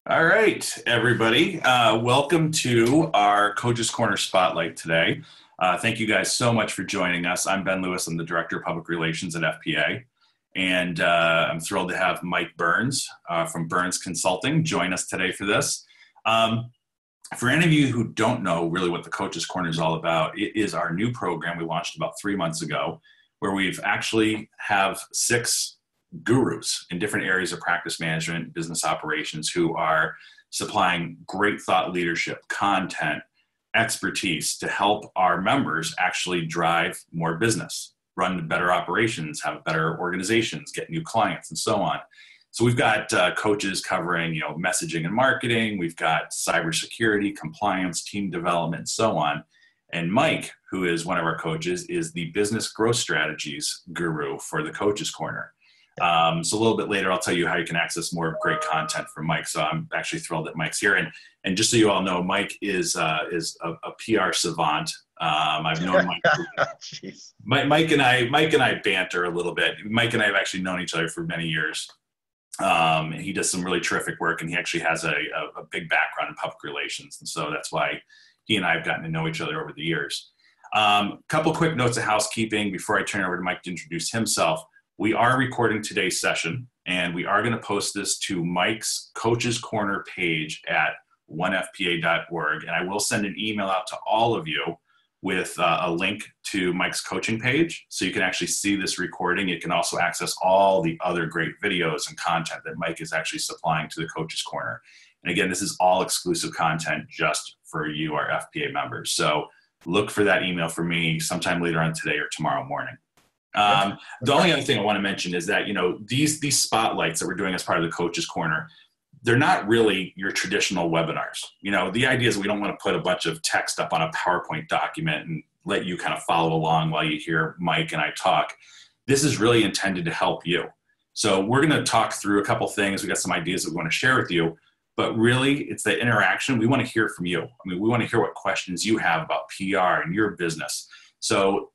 All right, everybody. Welcome to our Coaches Corner Spotlight today. Thank you guys so much for joining us. I'm Ben Lewis. I'm the Director of Public Relations at FPA. And I'm thrilled to have Mike Byrnes from Byrnes Consulting join us today for this. For any of you who don't know really what the Coaches Corner is all about, it is our new program we launched about 3 months ago, where we've actually have 6 gurus in different areas of practice management, business operations, who are supplying great thought leadership, content, expertise to help our members actually drive more business, run better operations, have better organizations, get new clients, and so on. So we've got coaches covering, messaging and marketing. We've got cybersecurity, compliance, team development, and so on. And Mike, who is one of our coaches, is the business growth strategies guru for the Coaches Corner. So a little bit later, I'll tell you how you can access more great content from Mike. So I'm actually thrilled that Mike's here. And just so you all know, Mike is a PR savant. I've known Mike. Mike and I banter a little bit. Mike and I have actually known each other for many years. He does some really terrific work, and he actually has a big background in public relations. And so that's why he and I have gotten to know each other over the years. Couple quick notes of housekeeping before I turn it over to Mike to introduce himself. We are recording today's session, and we are going to post this to Mike's Coaches Corner page at onefpa.org. And I will send an email out to all of you with a link to Mike's coaching page, so you can actually see this recording. You can also access all the other great videos and content that Mike is actually supplying to the Coaches Corner. And again, this is all exclusive content just for you, our FPA members. So look for that email from me sometime later on today or tomorrow morning. The only other thing I want to mention is that, these spotlights that we're doing as part of the Coaches Corner, they're not really your traditional webinars. The idea is we don't want to put a bunch of text up on a PowerPoint document and let you kind of follow along while you hear Mike and I talk. This is really intended to help you. So we're going to talk through a couple things. We got some ideas that we want to share with you, but really it's the interaction. We want to hear from you. We want to hear what questions you have about PR and your business. So,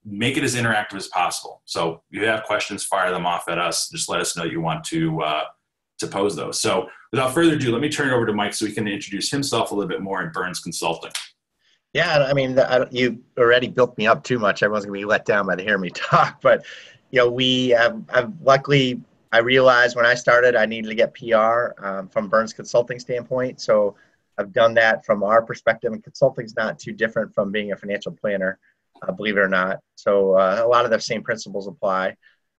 make it as interactive as possible. So if you have questions, fire them off at us. Just let us know you want to pose those. So without further ado, let me turn it over to Mike so he can introduce himself a little bit more in Byrnes Consulting. Yeah, you already built me up too much. Everyone's going to be let down by hearing me talk. But, luckily, I realized when I started I needed to get PR from Byrnes Consulting standpoint. So I've done that from our perspective. And consulting is not too different from being a financial planner. Believe it or not. So a lot of the same principles apply.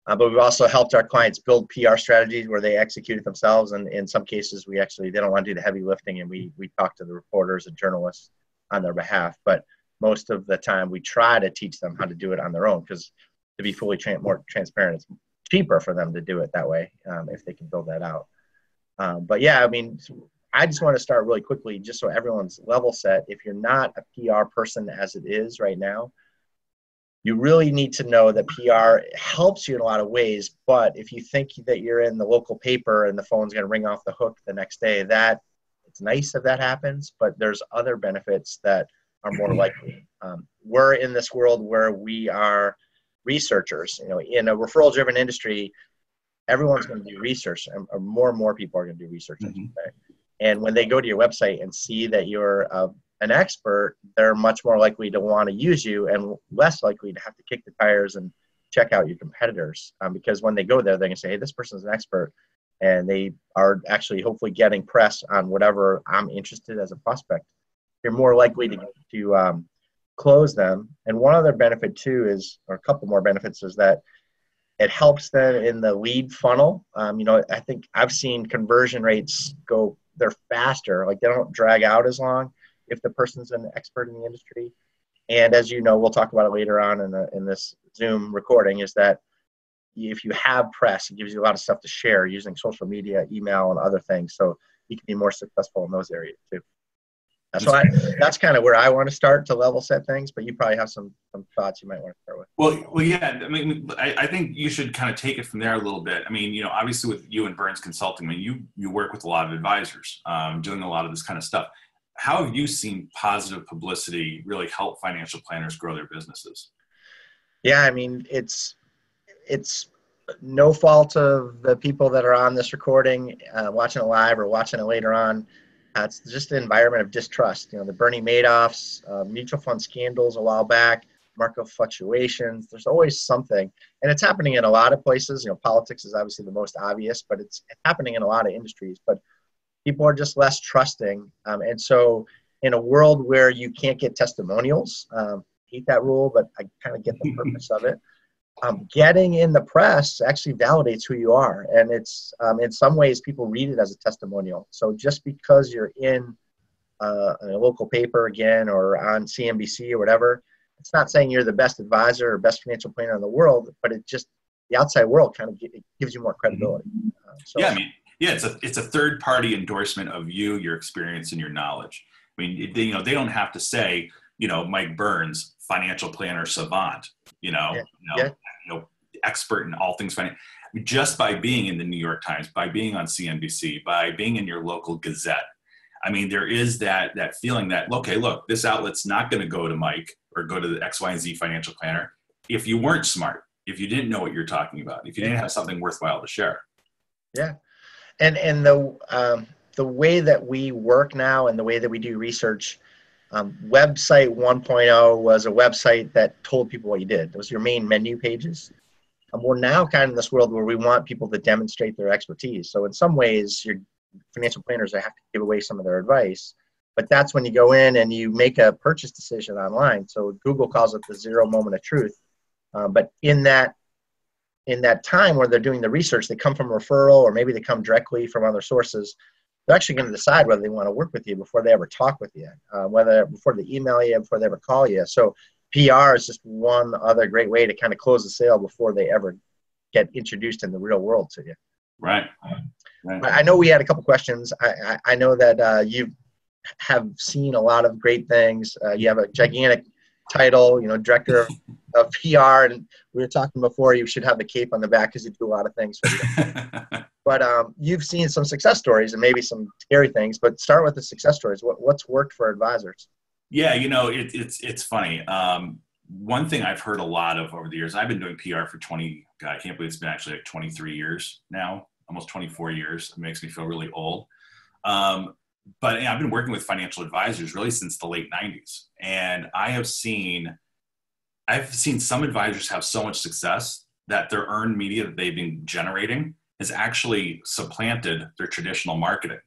But we've also helped our clients build PR strategies where they execute it themselves. And in some cases, they don't want to do the heavy lifting, and we talk to the reporters and journalists on their behalf. But most of the time, we try to teach them how to do it on their own, because to be fully more transparent, it's cheaper for them to do it that way if they can build that out. I just want to start really quickly, just so everyone's level set. If you're not a PR person as it is right now, you really need to know that PR helps you in a lot of ways. But if you think that you're in the local paper and the phone's going to ring off the hook the next day, it's nice if that happens, but there's other benefits that are more likely. We're in this world where we are researchers. In a referral-driven industry, everyone's going to do research, and more people are going to do research. Mm-hmm. And when they go to your website and see that you're an expert, they're much more likely to want to use you and less likely to have to kick the tires and check out your competitors. Because when they go there, they're going to say, hey, this person's an expert. And they are actually hopefully getting press on whatever I'm interested as a prospect. You're more likely to close them. And one other benefit too is, or a couple more benefits, is that it helps them in the lead funnel. I think I've seen conversion rates they're faster. Like, they don't drag out as long if the person's an expert in the industry. And as you know, we'll talk about it later on in this Zoom recording, is that if you have press, it gives you a lot of stuff to share using social media, email, and other things. So you can be more successful in those areas too. So that's kind of where I want to start to level set things, but you probably have some thoughts you might want to start with. Well, yeah. I think you should kind of take it from there a little bit. Obviously with you and Byrnes Consulting, you work with a lot of advisors, doing a lot of this kind of stuff. How have you seen positive publicity really help financial planners grow their businesses? Yeah, it's no fault of the people that are on this recording, watching it live or watching it later on. It's just an environment of distrust. The Bernie Madoffs, mutual fund scandals a while back, market fluctuations. There's always something, and it's happening in a lot of places. Politics is obviously the most obvious, but it's happening in a lot of industries. But people are just less trusting, and so in a world where you can't get testimonials, hate that rule, but I kind of get the purpose of it. Getting in the press actually validates who you are. And it's, in some ways, people read it as a testimonial. So just because you're in a local paper again, or on CNBC or whatever, it's not saying you're the best advisor or best financial planner in the world, but it just, the outside world kind of gives you more credibility. Yeah, I mean, yeah, it's a third party endorsement of you, your experience, and your knowledge. I mean, they don't have to say, Mike Byrnes, financial planner savant, expert in all things financial. Just by being in the New York Times, by being on CNBC, by being in your local Gazette. I mean, there is that feeling that, okay, look, this outlet's not going to go to Mike or go to the X, Y, and Z financial planner if you weren't smart, if you didn't know what you're talking about, if you didn't have something worthwhile to share. Yeah. And the way that we work now and the way that we do research, website 1.0 was a website that told people what you did. It was your main menu pages. We're now kind of in this world where we want people to demonstrate their expertise. So in some ways, your financial planners have to give away some of their advice. But that's when you go in and you make a purchase decision online. So Google calls it the 0 moment of truth. But in that time where they're doing the research, they come from referral, or maybe they come directly from other sources. They're actually going to decide whether they want to work with you before they ever talk with you, before they email you, before they ever call you. So PR is just one other great way to kind of close the sale before they ever get introduced in the real world to you. Right. I know we had a couple questions. I know that you have seen a lot of great things. You have a gigantic title, director of PR, and we were talking before, you should have the cape on the back because you do a lot of things for you. But you've seen some success stories and maybe some scary things, but start with the success stories. What's worked for advisors? Yeah, it's funny. One thing I've heard a lot of over the years, I've been doing PR for I can't believe it's been actually like 23 years now, almost 24 years. It makes me feel really old. But I've been working with financial advisors really since the late 90s. And I've seen some advisors have so much success that their earned media that they've been generating has actually supplanted their traditional marketing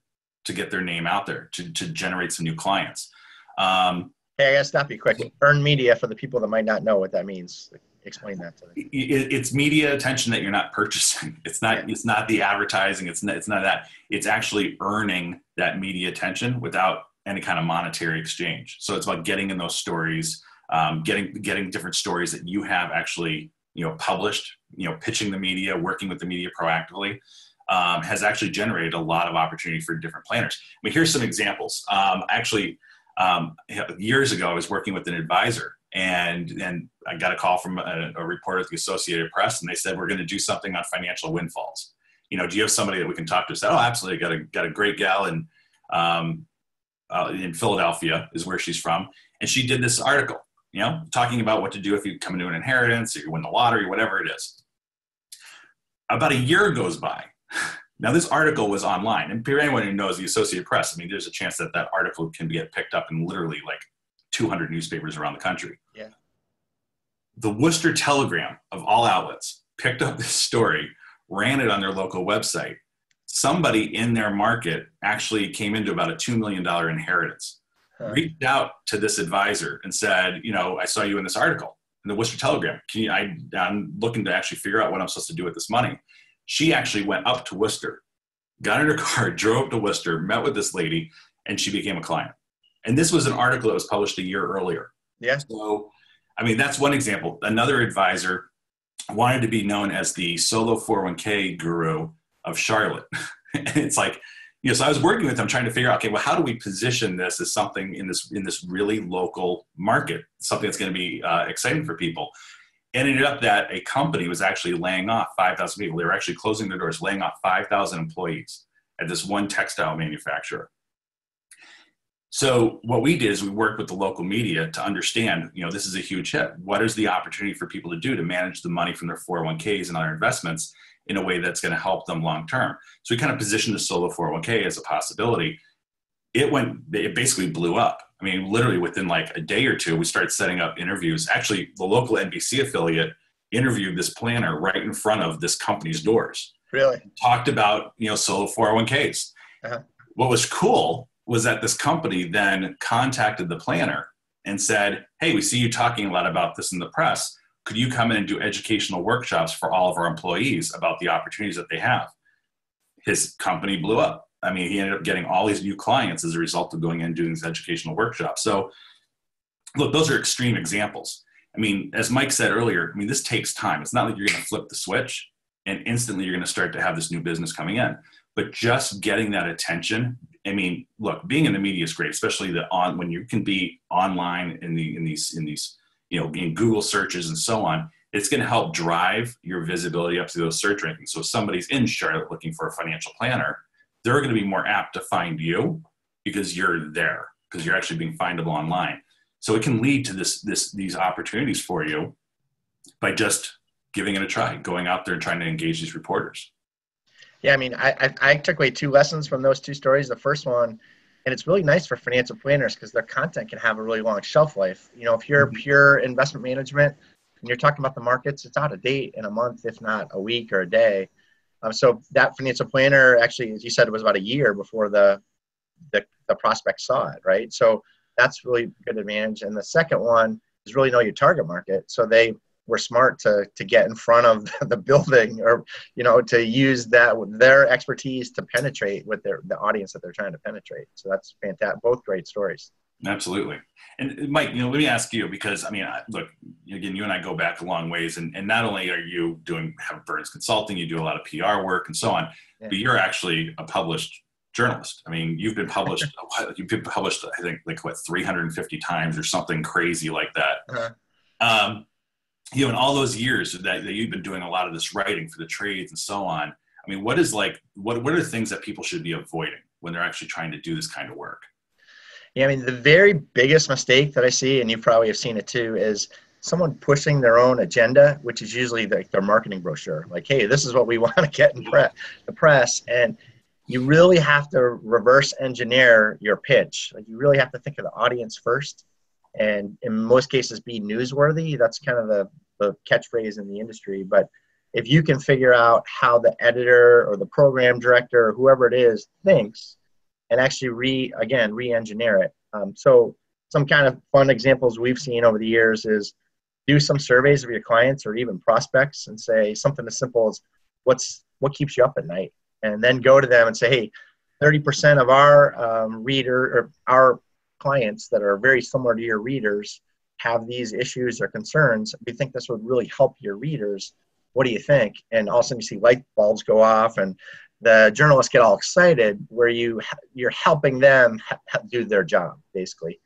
to get their name out there, to generate some new clients. Hey, I gotta stop you quick. Earned media, for the people that might not know what that means. Explain that to me. It's media attention that you're not purchasing. It's not the advertising. It's not that. It's actually earning that media attention without any kind of monetary exchange. So it's about getting in those stories, getting different stories that you have actually published. Pitching the media, working with the media proactively, has actually generated a lot of opportunity for different planners. I mean, here's some examples. Years ago, I was working with an advisor, and I got a call from a reporter at the Associated Press, and they said, we're going to do something on financial windfalls. Do you have somebody that we can talk to? I said, oh, absolutely. Got a great gal in Philadelphia is where she's from. And she did this article, talking about what to do if you come into an inheritance or you win the lottery, whatever it is. About a year goes by. Now, this article was online, and for anyone who knows the Associated Press, I mean, there's a chance that article can get picked up in literally like 200 newspapers around the country. Yeah. The Worcester Telegram, of all outlets, picked up this story, ran it on their local website. Somebody in their market actually came into about a $2 million inheritance, reached out to this advisor and said, I saw you in this article in the Worcester Telegram. I'm looking to actually figure out what I'm supposed to do with this money. She actually went up to Worcester, got in her car, drove to Worcester, met with this lady, and she became a client. And this was an article that was published a year earlier. Yeah. So, I mean, that's one example. Another advisor wanted to be known as the solo 401k guru of Charlotte. And it's like, so I was working with them trying to figure out, okay, well, how do we position this as something in this really local market, something that's going to be exciting for people. And it ended up that a company was actually laying off 5,000 people. They were actually closing their doors, laying off 5,000 employees at this one textile manufacturer. So what we did is we worked with the local media to understand, this is a huge hit. What is the opportunity for people to do to manage the money from their 401ks and other investments in a way that's going to help them long term? So we kind of positioned the solo 401k as a possibility. It basically blew up. I mean, literally within like a day or two, we started setting up interviews. Actually, the local NBC affiliate interviewed this planner right in front of this company's doors. Really? Talked about, solo 401ks. Uh-huh. What was cool was that this company then contacted the planner and said, hey, we see you talking a lot about this in the press. Could you come in and do educational workshops for all of our employees about the opportunities that they have? His company blew up. I mean, he ended up getting all these new clients as a result of going in and doing these educational workshops. So look, those are extreme examples. I mean, as Mike said earlier, this takes time. It's not like you're going to flip the switch and instantly you're going to start to have this new business coming in. But just getting that attention, look, being in the media is great, especially when you can be online in these in Google searches and so on. It's going to help drive your visibility up to those search rankings. So if somebody's in Charlotte looking for a financial planner, they're going to be more apt to find you because you're there, because you're actually being findable online. So it can lead to these opportunities for you by just giving it a try, going out there and trying to engage these reporters. Yeah, I took away 2 lessons from those 2 stories. The first one, and it's really nice for financial planners because their content can have a really long shelf life. If you're pure investment management and you're talking about the markets, it's out of date in a month, if not a week or a day. So that financial planner, actually, as you said, it was about a year before the prospect saw it, right? So that's really good advantage. And the second one is really know your target market. So they were smart to get in front of the building, or to use their expertise to penetrate with the audience that they're trying to penetrate. So that's fantastic. Both great stories. Absolutely. And Mike, let me ask you, because look, again, you and I go back a long ways, and not only are you have Byrnes Consulting, you do a lot of PR work and so on, but you're actually a published journalist. You've been published, I think 350 times or something crazy like that. Uh-huh. In all those years that you've been doing a lot of this writing for the trades and so on, what are the things that people should be avoiding when they're actually trying to do this kind of work? Yeah, the very biggest mistake that I see, and you probably have seen it too, is someone pushing their own agenda, which is usually their marketing brochure. Like, hey, this is what we want to get in the press. And you really have to reverse engineer your pitch. Like, you really have to think of the audience first. And in most cases, be newsworthy. That's kind of the catchphrase in the industry. But if you can figure out how the editor or the program director or whoever it is thinks, and actually re-engineer it. So some kind of fun examples we've seen over the years is do some surveys of your clients or even prospects and say something as simple as what keeps you up at night, and then go to them and say, hey, 30% of our reader or our clients that are very similar to your readers have these issues or concerns. We think this would really help your readers. What do you think? And all of a sudden you see light bulbs go off, and the journalists get all excited where you're helping them do their job, basically.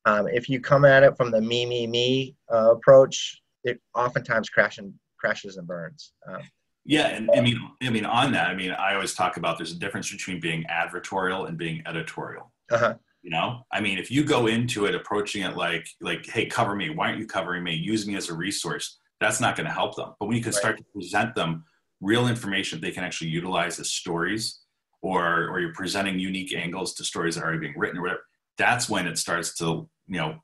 If you come at it from the me approach, it oftentimes crashes and burns. Yeah, and on that, I always talk about there's a difference between being advertorial and being editorial. Uh-huh. If you go into it approaching it like, hey, cover me. Why aren't you covering me? Use me as a resource. That's not going to help them. But when you can start to present them real information they can actually utilize as stories, or you're presenting unique angles to stories that are already being written or whatever, that's when it starts to,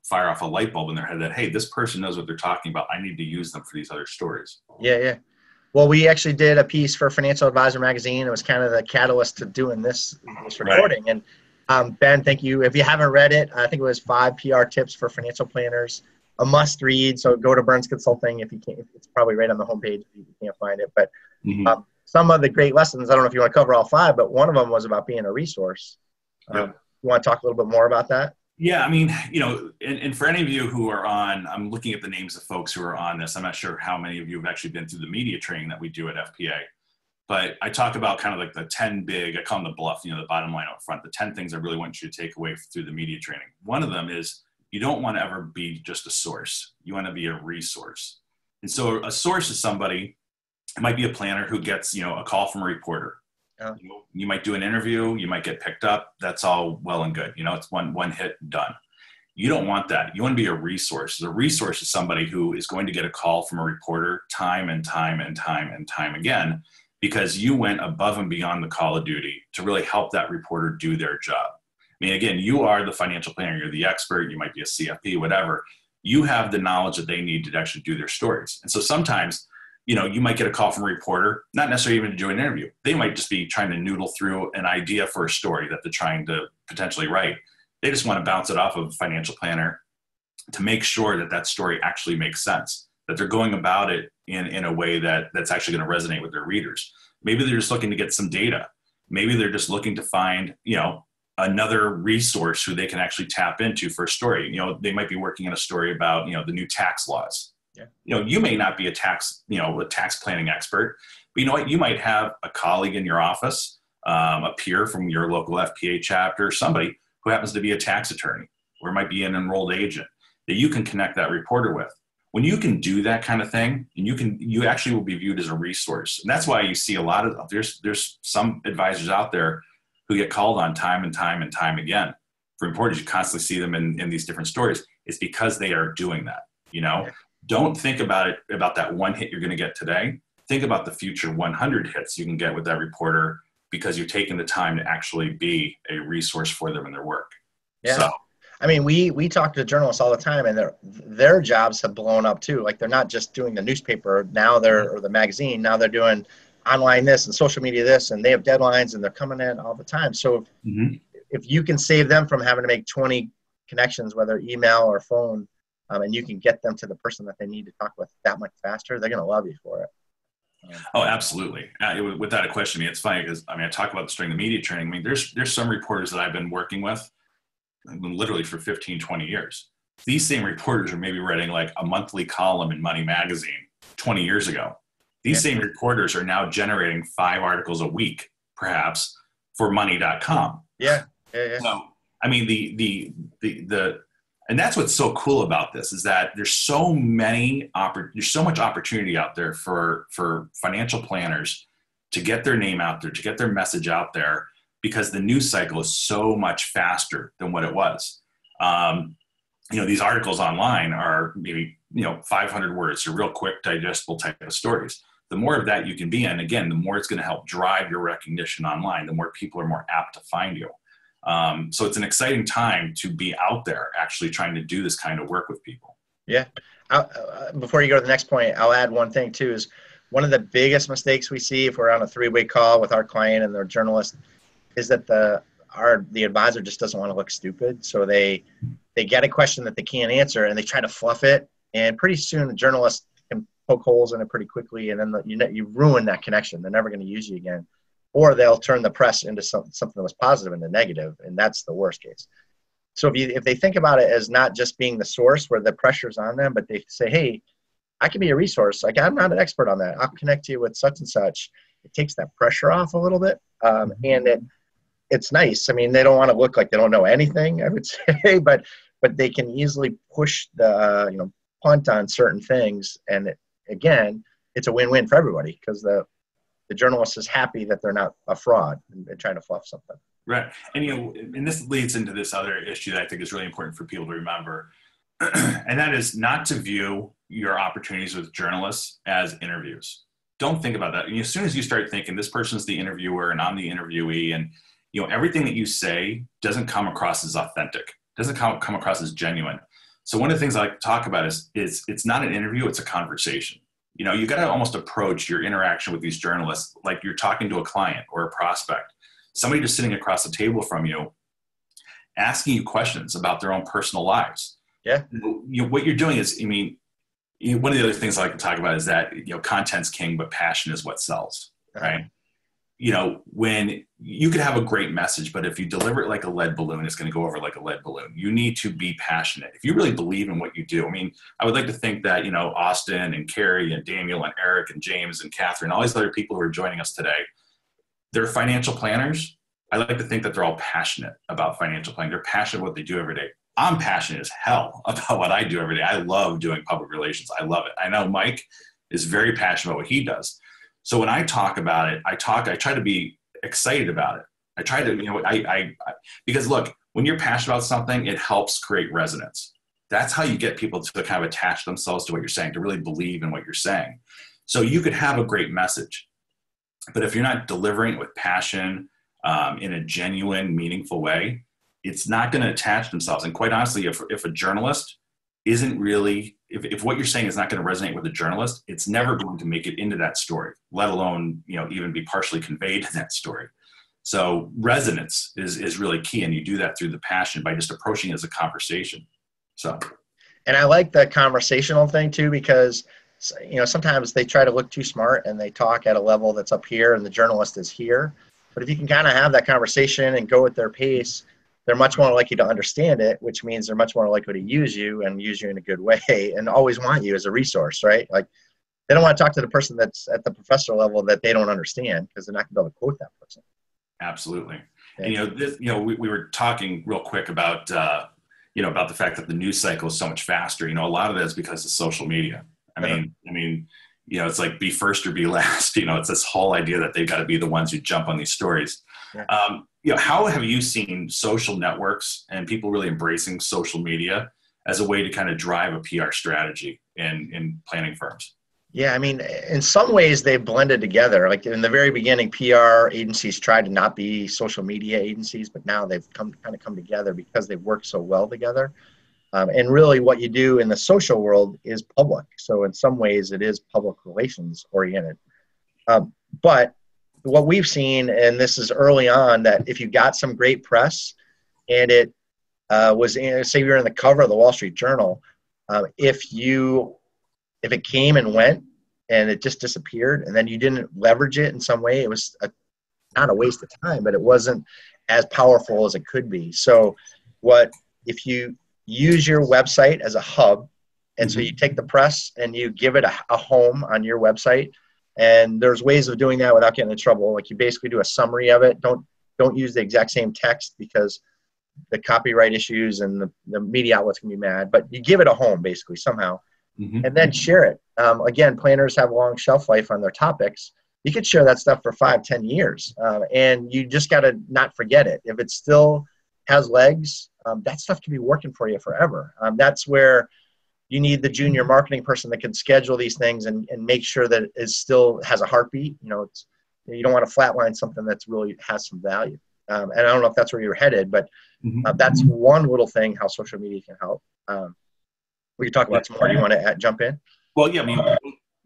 fire off a light bulb in their head that, hey, this person knows what they're talking about. I need to use them for these other stories. Yeah. Well, we actually did a piece for Financial Advisor magazine. It was kind of the catalyst to doing this recording. Right. And Ben, thank you. If you haven't read it, I think it was 5 PR tips for financial planners. A must read. So go to Byrnes Consulting if you can't. It's probably right on the homepage if you can't find it. But some of the great lessons, I don't know if you want to cover all 5, but one of them was about being a resource. You want to talk a little bit more about that? Yeah, and for any of you who are on, I'm looking at the names of folks who are on this. I'm not sure how many of you have actually been through the media training that we do at FPA. But I talk about kind of like the 10 big, I call them the bluff, the bottom line up front, the 10 things I really want you to take away through the media training. One of them is you don't want to ever be just a source. You want to be a resource. And so a source is somebody, it might be a planner who gets, a call from a reporter. Yeah. You might do an interview, you might get picked up. That's all well and good. It's one hit, done. You don't want that. You want to be a resource. A resource is somebody who is going to get a call from a reporter time and time and time and time again, because you went above and beyond the call of duty to really help that reporter do their job. I mean, again, you are the financial planner, you're the expert, you might be a CFP, whatever. You have the knowledge that they need to actually do their stories. And so sometimes, you might get a call from a reporter, not necessarily even to do an interview. They might just be trying to noodle through an idea for a story that they're trying to potentially write. They just want to bounce it off of a financial planner to make sure that that story actually makes sense, that they're going about it in a way that's actually going to resonate with their readers. Maybe they're just looking to get some data. Maybe they're just looking to find, another resource who they can actually tap into for a story. They might be working on a story about, the new tax laws. Yeah. You may not be a tax planning expert, but you know what? You might have a colleague in your office, a peer from your local FPA chapter, somebody who happens to be a tax attorney, or might be an enrolled agent that you can connect that reporter with. When you can do that kind of thing, and you actually will be viewed as a resource. And that's why you see a lot of, there's some advisors out there who get called on time and time and time again for reporters. You constantly see them in these different stories. It's because they are doing that. Yeah. Don't think about that one hit you're going to get today. Think about the future 100 hits you can get with that reporter, because you're taking the time to actually be a resource for them in their work. Yeah. So, I mean, we talk to journalists all the time, and their jobs have blown up too. Like, they're not just doing the newspaper now, or the magazine. Now they're doing online this and social media this, and they have deadlines, and they're coming in all the time. So if you can save them from having to make 20 connections, whether email or phone, and you can get them to the person that they need to talk with that much faster, they're going to love you for it. Oh, absolutely. Without a question. I mean, it's funny because, I talk about this during the media training. I mean, there's some reporters that I've been working with literally for 15, 20 years. These same reporters are maybe writing like a monthly column in Money Magazine 20 years ago. These same reporters are now generating 5 articles a week, perhaps, for money.com. Yeah. So, I mean, and that's what's so cool about this, is that there's so much opportunity out there for financial planners to get their name out there, to get their message out there, because the news cycle is so much faster than what it was. These articles online are maybe, 500 words, so real quick, digestible type of stories. The more of that you can be in, again, the more it's going to help drive your recognition online, the more people are more apt to find you. So it's an exciting time to be out there actually trying to do this kind of work with people. Yeah. Before you go to the next point, I'll add one thing too, is one of the biggest mistakes we see if we're on a 3-way call with our client and their journalist is that the advisor just doesn't want to look stupid. So they get a question that they can't answer, and they try to fluff it. And pretty soon the journalist can poke holes in it pretty quickly. And then you ruin that connection. They're never going to use you again. Or they'll turn the press into something that was positive into negative, and that's the worst case. So if they think about it as not just being the source where the pressure's on them, but they say, hey, I can be a resource. Like, I'm not an expert on that. I'll connect you with such and such. It takes that pressure off a little bit, and it's nice. I mean, they don't want to look like they don't know anything, I would say, but they can easily push the punt on certain things, and again, it's a win-win for everybody, because the journalist is happy that they're not a fraud and trying to fluff something. Right. And, and this leads into this other issue that I think is really important for people to remember. And that is not to view your opportunities with journalists as interviews. Don't think about that. And as soon as you start thinking this person's the interviewer and I'm the interviewee, and, everything that you say doesn't come across as authentic, doesn't come across as genuine. So one of the things I like to talk about is it's not an interview, it's a conversation. You got to almost approach your interaction with these journalists like you're talking to a client or a prospect, somebody just sitting across the table from you, asking you questions about their own personal lives. Yeah. What you're doing is, one of the other things I like to talk about is that, content's king, but passion is what sells, right? When you could have a great message, but if you deliver it like a lead balloon, it's going to go over like a lead balloon. You need to be passionate. If you really believe in what you do, I would like to think that, Austin and Carrie and Daniel and Eric and James and Catherine, all these other people who are joining us today, they're financial planners. I like to think that they're all passionate about financial planning. They're passionate about what they do every day. I'm passionate as hell about what I do every day. I love doing public relations. I love it. I know Mike is very passionate about what he does. So when I talk about it, I try to be excited about it. I try to, because look, when you're passionate about something, it helps create resonance. That's how you get people to kind of attach themselves to what you're saying, to really believe in what you're saying. So you could have a great message, but if you're not delivering it with passion, in a genuine, meaningful way, it's not going to attach themselves. And quite honestly, if a journalist isn't really, if what you're saying is not going to resonate with a journalist, it's never going to make it into that story, let alone, even be partially conveyed in that story. So resonance is really key. And you do that through the passion by just approaching it as a conversation. So, and I like the conversational thing too, because sometimes they try to look too smart and they talk at a level that's up here and the journalist is here. But if you can kind of have that conversation and go at their pace, they're much more likely to understand it, which means they're much more likely to use you and use you in a good way and always want you as a resource, right? Like they don't want to talk to the person that's at the professor level that they don't understand because they're not going to be able to quote that person. Absolutely. Yeah. And, we were talking real quick about, about the fact that the news cycle is so much faster. A lot of that is because of social media. I mean, it's like be first or be last. It's this whole idea that they've got to be the ones who jump on these stories. Yeah. How have you seen social networks and people really embracing social media as a way to kind of drive a PR strategy in planning firms? Yeah, I mean, in some ways they've blended together. Like in the very beginning, PR agencies tried to not be social media agencies, but now they've come together because they've worked so well together. And really what you do in the social world is public. So in some ways it is public relations oriented. But what we've seen, and this is early on, that if you got some great press and it was, say you're in the cover of the Wall Street Journal, if it came and went and it just disappeared and then you didn't leverage it in some way, it was not a waste of time, but it wasn't as powerful as it could be. So if you use your website as a hub, and so you take the press and you give it a home on your website, and there's ways of doing that without getting in trouble. Like you basically do a summary of it. Don't use the exact same text because the copyright issues and the media outlets can be mad, but you give it a home basically somehow. And then share it. Again, planners have long shelf life on their topics. You could share that stuff for 5-10 years. And you just got to not forget it. If it still has legs, that stuff can be working for you forever. That's where you need the junior marketing person that can schedule these things and make sure that it still has a heartbeat. You don't want to flatline something that's really has some value. And I don't know if that's where you're headed, but that's one little thing how social media can help. We can talk about some more. Do you want to jump in? Well,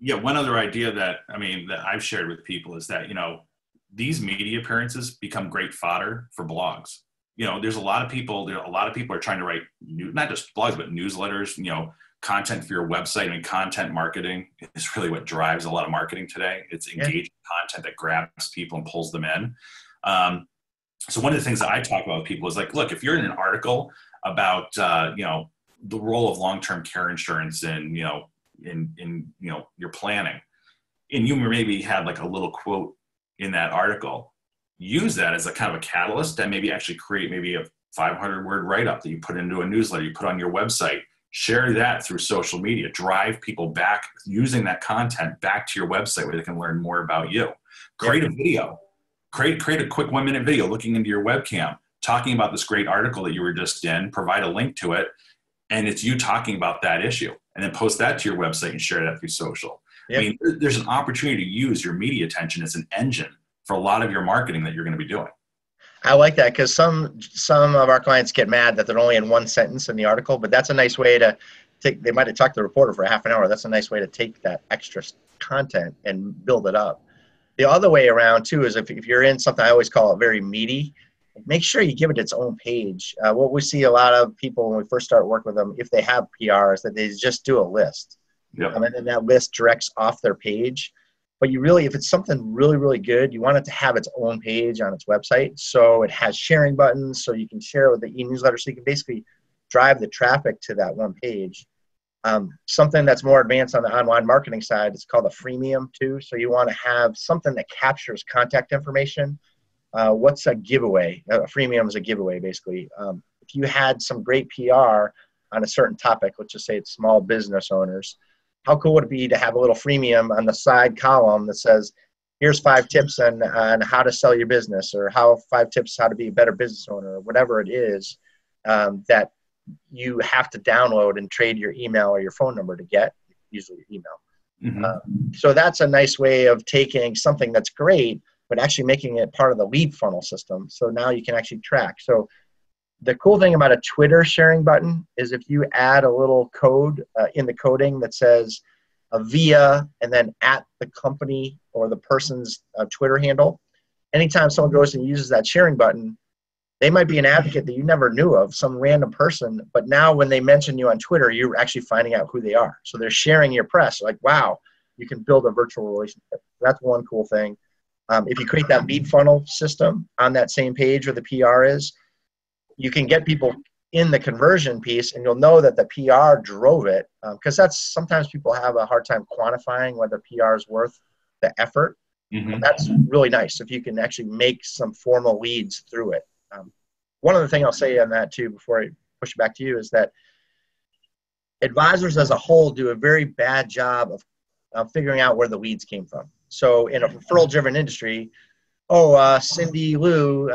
yeah, one other idea that I've shared with people is that, these media appearances become great fodder for blogs. There's a lot of people are trying to write not just blogs, but newsletters, content for your website. Content marketing is really what drives a lot of marketing today. It's engaging content that grabs people and pulls them in. So one of the things that I talk about with people is like, look, if you're in an article about, the role of long-term care insurance in your planning, and you maybe had like a little quote in that article, use that as a kind of a catalyst that maybe actually create maybe a 500-word write-up that you put into a newsletter, you put on your website, share that through social media, drive people back using that content back to your website where they can learn more about you. Create a video, create a quick 1-minute video looking into your webcam, talking about this great article that you were just in, provide a link to it, and it's you talking about that issue, and then post that to your website and share that through social. Yep. There's an opportunity to use your media attention as an engine for a lot of your marketing that you're going to be doing. I like that because some of our clients get mad that they're only in one sentence in the article, but that's a nice way to take, they might have talked to the reporter for half an hour. That's a nice way to take that extra content and build it up. The other way around too is if you're in something, I always call it very meaty, make sure you give it its own page. What we see a lot of people when we first start working with them, if they have PR, is that they just do a list. Yep. And then that list directs off their page. But you really, if it's something really, really good, you want it to have its own page on its website. So it has sharing buttons, so you can share it with the e-newsletter. So you can basically drive the traffic to that one page. Something that's more advanced on the online marketing side is called a freemium too. So you want to have something that captures contact information. What's a giveaway? A freemium is a giveaway, basically. If you had some great PR on a certain topic, let's just say it's small business owners, how cool would it be to have a little freemium on the side column that says, here's 5 tips on how to sell your business, or 5 tips how to be a better business owner, or whatever it is, that you have to download and trade your email or your phone number to get, usually your email. So that's a nice way of taking something that's great, but actually making it part of the lead funnel system. So now you can actually track. So the cool thing about a Twitter sharing button is if you add a little code in the coding that says via and then at the company or the person's Twitter handle, anytime someone goes and uses that sharing button, they might be an advocate that you never knew of, some random person, but now when they mention you on Twitter, you're actually finding out who they are. So they're sharing your press. Like, wow, you can build a virtual relationship. That's one cool thing. If you create that lead funnel system on that same page where the PR is, you can get people in the conversion piece, and you'll know that the PR drove it, because that's sometimes people have a hard time quantifying whether PR is worth the effort. That's really nice if you can actually make some formal leads through it. One other thing I'll say on that too, before I push it back to you, is that advisors as a whole do a very bad job of figuring out where the leads came from. So in a referral-driven industry, Cindy Lou,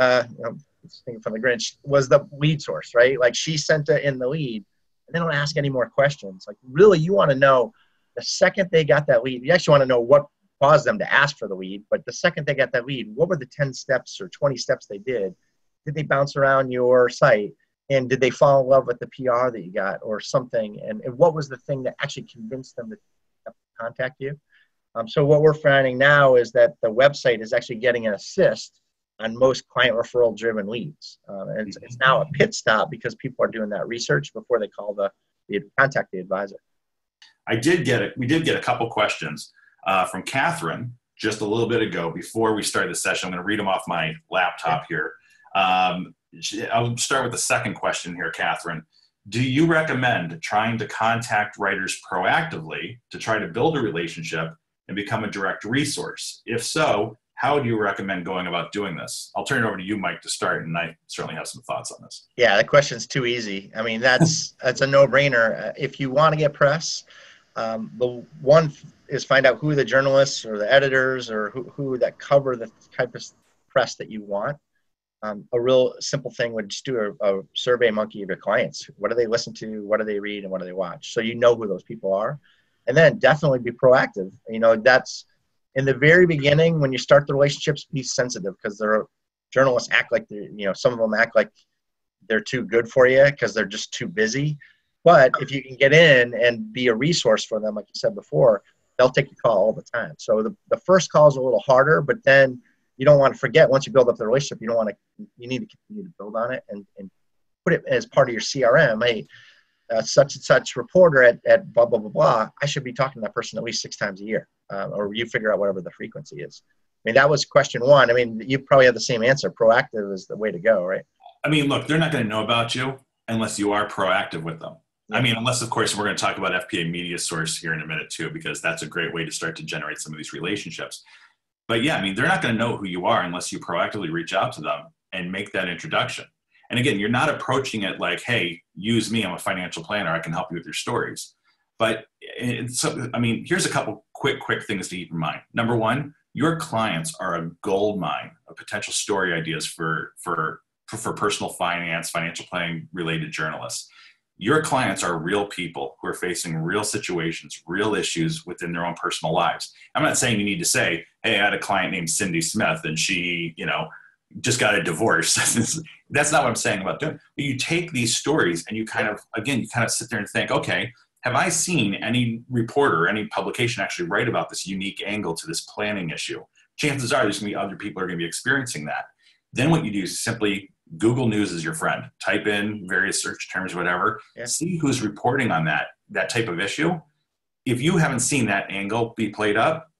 thinking from the Grinch, was the lead source, right? Like, she sent in the lead, and they don't ask any more questions. Like, really, you want to know the second they got that lead. You actually want to know what caused them to ask for the lead, but the second they got that lead, what were the 10 steps or 20 steps they did? Did they bounce around your site? And did they fall in love with the PR that you got or something? And what was the thing that actually convinced them to contact you? So what we're finding now is that the website is actually getting an assist on most client referral driven leads. And it's now a pit stop because people are doing that research before they call contact the advisor. We did get a couple questions from Catherine just a little bit ago before we started the session. I'm going to read them off my laptop here. I'll start with the second question here, Catherine. Do you recommend trying to contact writers proactively to try to build a relationship and become a direct resource? If so, how do you recommend going about doing this? I'll turn it over to you, Mike, to start, and I certainly have some thoughts on this. Yeah, that question's too easy. I mean, that's a no-brainer. If you want to get press, the one is find out who the journalists or the editors or who that cover the type of press that you want. A real simple thing would just do a survey monkey of your clients. What do they listen to? What do they read? And what do they watch? So you know who those people are. And then definitely be proactive. That's in the very beginning when you start the relationships, be sensitive, because journalists act like some of them act like they're too good for you because they're just too busy. But if you can get in and be a resource for them, like you said before, they'll take your call all the time. So the first call is a little harder, but then you don't want to forget, once you build up the relationship, you need to continue to build on it and put it as part of your CRM. Hey, such and such reporter at blah, blah, blah, blah. I should be talking to that person at least 6 times a year, or you figure out whatever the frequency is. I mean, that was question one. I mean, you probably have the same answer. Proactive is the way to go, right? I mean, look, they're not going to know about you unless you are proactive with them. Yeah. I mean, unless, of course, we're going to talk about FPA Media Source here in a minute too, because that's a great way to start to generate some of these relationships. But yeah, I mean, they're not going to know who you are unless you proactively reach out to them and make that introduction. And again, you're not approaching it like, hey, use me, I'm a financial planner, I can help you with your stories. But I mean, here's a couple quick things to keep in mind. Number one, your clients are a gold mine of potential story ideas for personal finance, financial planning related journalists. Your clients are real people who are facing real situations, real issues within their own personal lives. I'm not saying you need to say, hey, I had a client named Cindy Smith and she, just got a divorce. That's not what I'm saying about doing. But you take these stories and you kind of sit there and think, okay, have I seen any reporter, any publication actually write about this unique angle to this planning issue? Chances are there's going to be other people who are going to be experiencing that. Then what you do is simply Google News is your friend. Type in various search terms, whatever. Yeah. See who's reporting on that type of issue. If you haven't seen that angle be played up,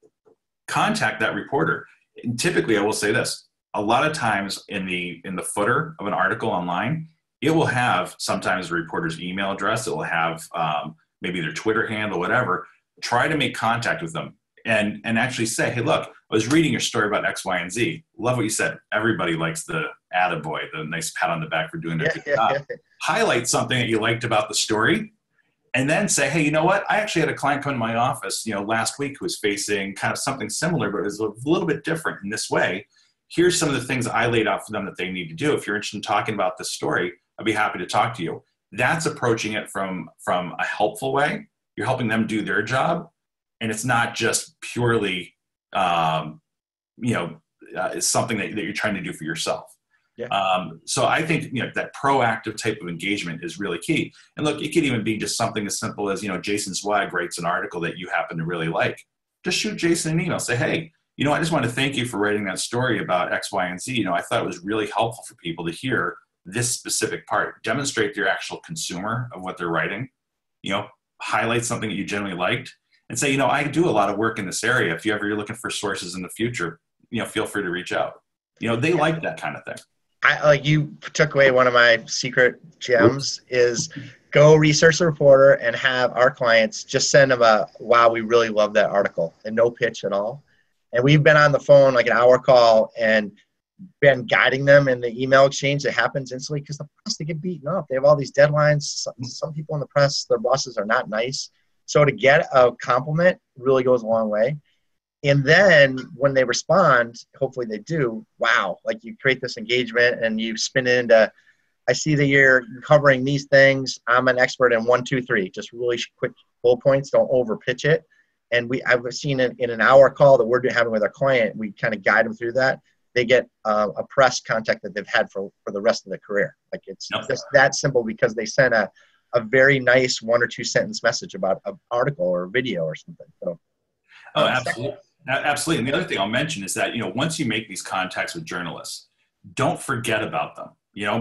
contact that reporter. And typically, I will say this: a lot of times in the footer of an article online, it will have sometimes the reporter's email address. It will have maybe their Twitter handle, whatever. Try to make contact with them and actually say, hey, look, I was reading your story about X, Y, and Z. Love what you said. Everybody likes the attaboy, the nice pat on the back for doing their good job. Highlight something that you liked about the story And then say, hey, you know what? I actually had a client come to my office, last week who was facing kind of something similar, but it was a little bit different in this way. Here's some of the things I laid out for them that they need to do. If you're interested in talking about this story, I'd be happy to talk to you. That's approaching it from a helpful way. You're helping them do their job. And it's not just purely, it's something that you're trying to do for yourself. Yeah. So I think, that proactive type of engagement is really key. And look, it could even be just something as simple as, Jason Zweig writes an article that you happen to really like. Just shoot Jason an email. Say, hey, I just want to thank you for writing that story about X, Y, and Z. I thought it was really helpful for people to hear this specific part. Demonstrate your actual consumer of what they're writing. Highlight something that you generally liked. And say, I do a lot of work in this area. If you're looking for sources in the future, feel free to reach out. They like that kind of thing. You took away one of my secret gems. Is go research the reporter and have our clients just send them wow, we really love that article, and no pitch at all. And we've been on the phone like an hour call and been guiding them in the email exchange that happens instantly, because the press, they get beaten up. They have all these deadlines. Some people in the press, their bosses are not nice. So to get a compliment really goes a long way. And then when they respond, hopefully they do, wow, you create this engagement and you spin it into, I see that you're covering these things. I'm an expert in 1, 2, 3, just really quick bullet points. Don't over pitch it. And I've seen in an hour call that we're having with our client, we kind of guide them through that. They get a press contact that they've had for the rest of their career. It's just that simple, because they sent a very nice 1 or 2 sentence message about an article or a video or something. So, absolutely. Absolutely. And the other thing I'll mention is that, once you make these contacts with journalists, don't forget about them.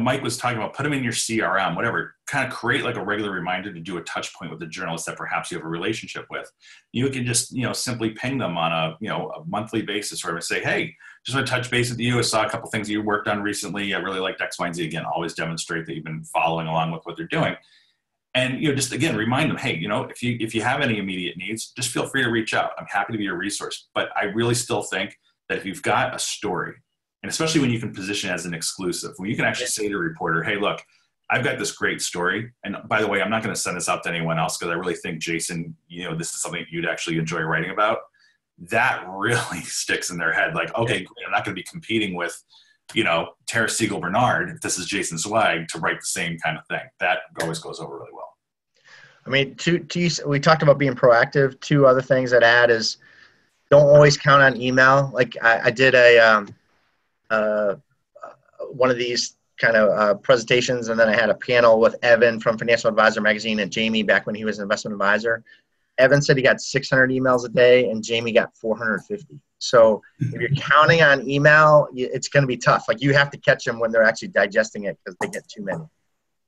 Mike was talking about put them in your CRM, whatever, kind of create a regular reminder to do a touch point with the journalist that perhaps you have a relationship with. You can just, simply ping them on a monthly basis, or say, hey, just want to touch base with you. I saw a couple things you worked on recently. I really liked X, Y, and Z. Again, always demonstrate that you've been following along with what they're doing. And, just again, remind them, hey, if you have any immediate needs, just feel free to reach out. I'm happy to be a resource. But I really still think that if you've got a story, and especially when you can position it as an exclusive, when you can actually say to a reporter, hey, look, I've got this great story. And by the way, I'm not going to send this out to anyone else, because I really think, Jason, this is something you'd actually enjoy writing about. That really sticks in their head. Okay, great, I'm not going to be competing with, Tara Siegel Bernard, if this is Jason Zweig, to write the same kind of thing. That always goes over really well. I mean, we talked about being proactive. 2 other things I'd add is don't always count on email. I did one of these kind of presentations, and then I had a panel with Evan from Financial Advisor Magazine and Jamie back when he was an investment advisor. Evan said he got 600 emails a day, and Jamie got 450. So if you're counting on email, it's going to be tough. You have to catch them when they're actually digesting it, because they get too many.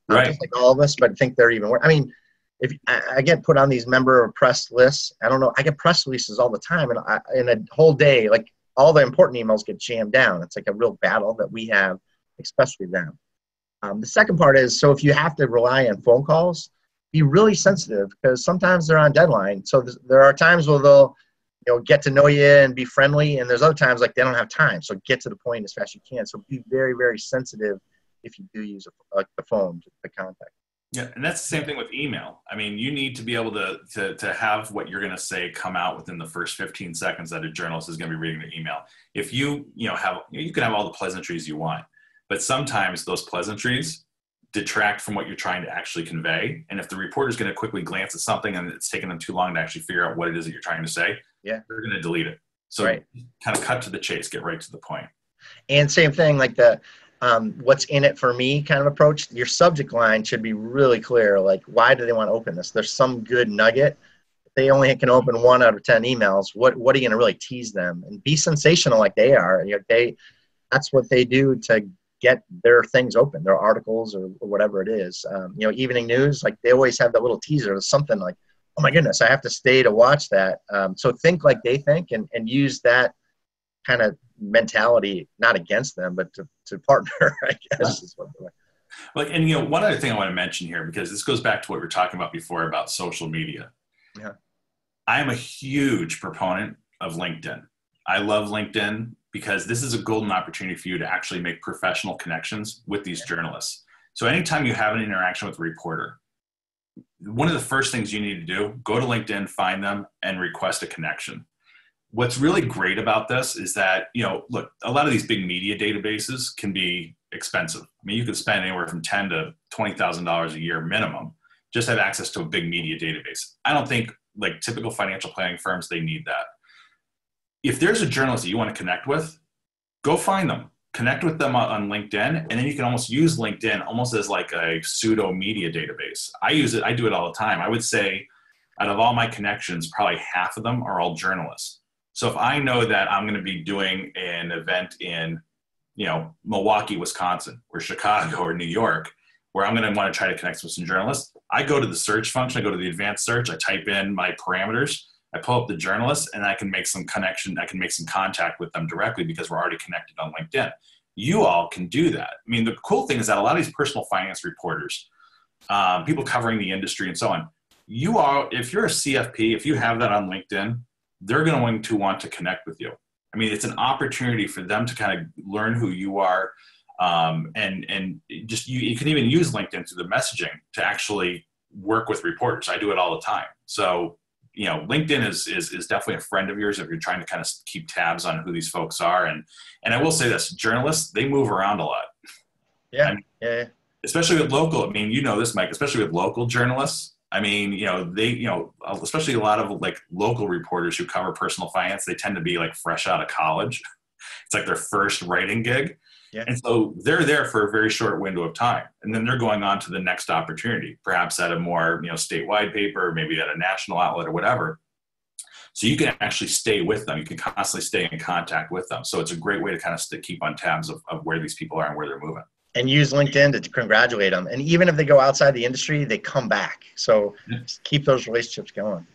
Right. Just like all of us, but I think they're even worse. I mean, if I get put on these member press lists, I don't know, I get press releases all the time, and in a whole day, all the important emails get jammed down. It's a real battle that we have, especially them. The second part is, so if you have to rely on phone calls, be really sensitive, because sometimes they're on deadline. So there are times where they'll get to know you and be friendly, and there's other times they don't have time. So get to the point as fast as you can. So be very, very sensitive if you do use the phone to contact. Yeah, and that's the same thing with email. I mean, you need to be able to have what you're going to say come out within the first 15 seconds that a journalist is going to be reading the email. If you can have all the pleasantries you want, but sometimes those pleasantries detract from what you're trying to actually convey. And if the reporter's going to quickly glance at something and it's taking them too long to actually figure out what it is that you're trying to say, they're going to delete it. So kind of cut to the chase, get right to the point. And same thing, what's in it for me kind of approach. Your subject line should be really clear. Why do they want to open this? There's some good nugget. If they only can open 1 out of 10 emails, what are you going to really tease them? And be sensational like they are. That's what they do to get their things open, their articles or whatever it is. Evening news, they always have that little teaser, something oh my goodness, I have to stay to watch that. So think like they think, and use that kind of mentality, not against them, but to partner, I guess. Is what and one other thing I want to mention here, because this goes back to what we were talking about before about social media. Yeah. I am a huge proponent of LinkedIn. I love LinkedIn because this is a golden opportunity for you to actually make professional connections with these journalists. So anytime you have an interaction with a reporter, one of the first things you need to do, go to LinkedIn, find them, and request a connection. What's really great about this is that, look, a lot of these big media databases can be expensive. I mean, you could spend anywhere from $10,000 to $20,000 a year minimum, just have access to a big media database. I don't think like typical financial planning firms, they need that. If there's a journalist that you want to connect with, go find them, connect with them on LinkedIn, and then you can almost use LinkedIn almost as like a pseudo media database. I use it, I do it all the time. I would say out of all my connections, probably half of them are all journalists. So if I know that I'm going to be doing an event in, Milwaukee, Wisconsin, or Chicago or New York, where I'm going to want to try to connect with some journalists, I go to the search function, I go to the advanced search, I type in my parameters, I pull up the journalists, and I can make some connection, I can make some contact with them directly because we're already connected on LinkedIn. You all can do that. I mean, the cool thing is that a lot of these personal finance reporters, people covering the industry and so on, if you're a CFP, if you have that on LinkedIn, they're going to want to connect with you. I mean, it's an opportunity for them to kind of learn who you are. And just, you can even use LinkedIn through the messaging to actually work with reporters. I do it all the time. So, LinkedIn is definitely a friend of yours if you're trying to kind of keep tabs on who these folks are. And I will say this, journalists, they move around a lot. Yeah. I mean, yeah. especially with local, I mean, this, Mike, especially with local journalists. I mean, especially a lot of like local reporters who cover personal finance, they tend to be like fresh out of college. It's like their first writing gig. Yeah. And so they're there for a very short window of time. And then they're going on to the next opportunity, perhaps at a more, statewide paper, maybe at a national outlet or whatever. So you can actually stay with them. You can constantly stay in contact with them. So it's a great way to kind of keep on tabs of where these people are and where they're moving. And use LinkedIn to congratulate them. And even if they go outside the industry, they come back. So just keep those relationships going.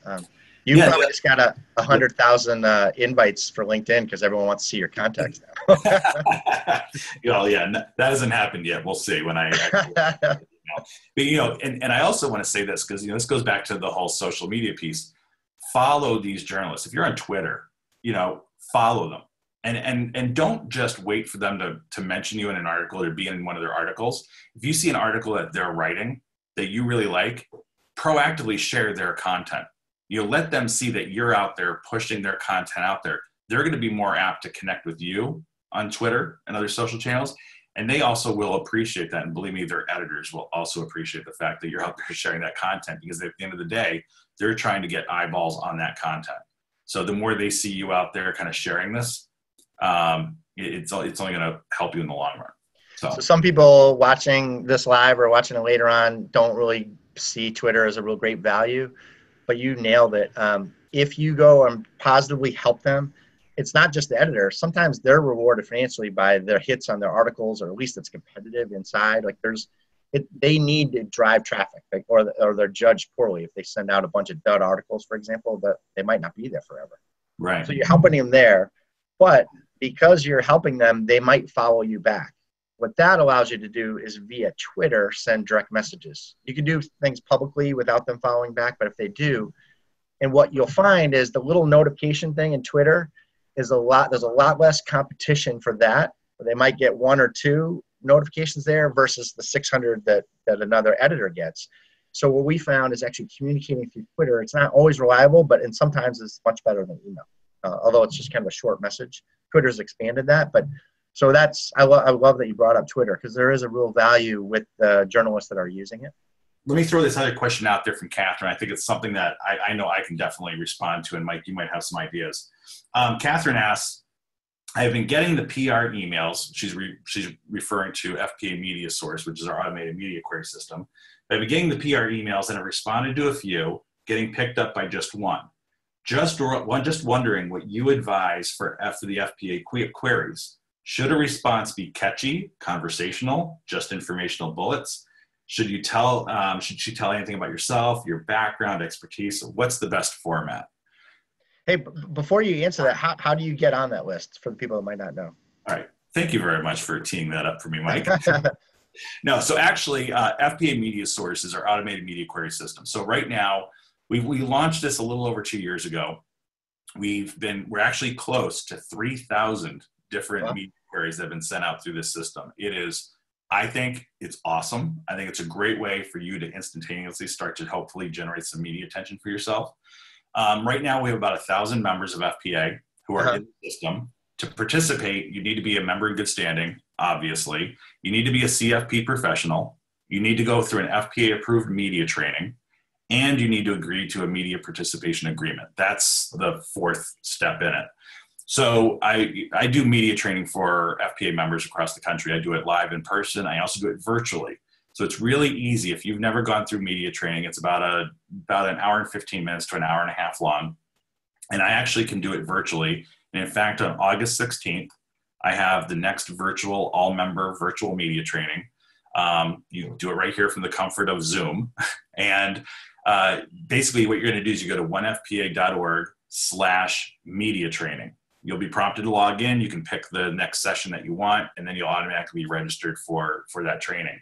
You probably just got 100,000 invites for LinkedIn because everyone wants to see your contacts now. That hasn't happened yet. We'll see when I But, and I also want to say this because, this goes back to the whole social media piece. Follow these journalists. If you're on Twitter, follow them. And don't just wait for them to mention you in an article or be in one of their articles. If you see an article that they're writing that you really like, proactively share their content. Let them see that you're out there pushing their content out there. They're going to be more apt to connect with you on Twitter and other social channels. And they also will appreciate that. And believe me, their editors will also appreciate the fact that you're out there sharing that content, because at the end of the day, they're trying to get eyeballs on that content. So the more they see you out there kind of sharing this, it's only going to help you in the long run. So some people watching this live or watching it later on don't really see Twitter as a real great value, but you nailed it. If you go and positively help them, it's not just the editor. Sometimes they're rewarded financially by their hits on their articles, or at least it's competitive inside. Like they need to drive traffic, or they're judged poorly if they send out a bunch of dud articles, for example, that they might not be there forever. Right. So you're helping them there, but because you're helping them, they might follow you back. What that allows you to do is via Twitter, send direct messages. You can do things publicly without them following back, but if they do, and what you'll find is the little notification thing in Twitter there's a lot less competition for that. They might get 1 or 2 notifications there versus the 600 that another editor gets. So what we found is actually communicating through Twitter. It's not always reliable, but sometimes it's much better than email. Although it's just kind of a short message. Twitter's expanded that, but so I love that you brought up Twitter, because there is a real value with the journalists that are using it. Let me throw this other question out there from Catherine. I think it's something that I know I can definitely respond to, and Mike, you might have some ideas. Catherine asks, I have been getting the PR emails. She's referring to FPA Media Source, which is our automated media query system. I've been getting the PR emails and have responded to a few, getting picked up by just one. Just wondering what you advise for the FPA queries. Should a response be catchy, conversational, just informational bullets? Should she tell anything about yourself, your background, expertise? What's the best format? Hey, before you answer that, how do you get on that list for the people that might not know? All right. Thank you very much for teeing that up for me, Mike. No, so actually, FPA Media Source is our automated media query system. So right now, we launched this a little over 2 years ago. We're actually close to 3,000 different media queries that have been sent out through this system. It is I think it's awesome. I think it's a great way for you to instantaneously start to hopefully generate some media attention for yourself. Right now, we have about 1,000 members of FPA who are in the system. To participate, you need to be a member in good standing, obviously. You need to be a CFP professional. You need to go through an FPA-approved media training, and you need to agree to a media participation agreement. That's the fourth step in it. So I do media training for FPA members across the country. I do it live in person. I also do it virtually. So it's really easy. If you've never gone through media training, it's about an hour and 15 minutes to an hour and a half long. And I actually can do it virtually. And in fact, on August 16th, I have the next virtual all-member virtual media training. You do it right here from the comfort of Zoom. And basically what you're going to do is you go to onefpa.org/media training. You'll be prompted to log in. You can pick the next session that you want, and then you'll automatically be registered for that training.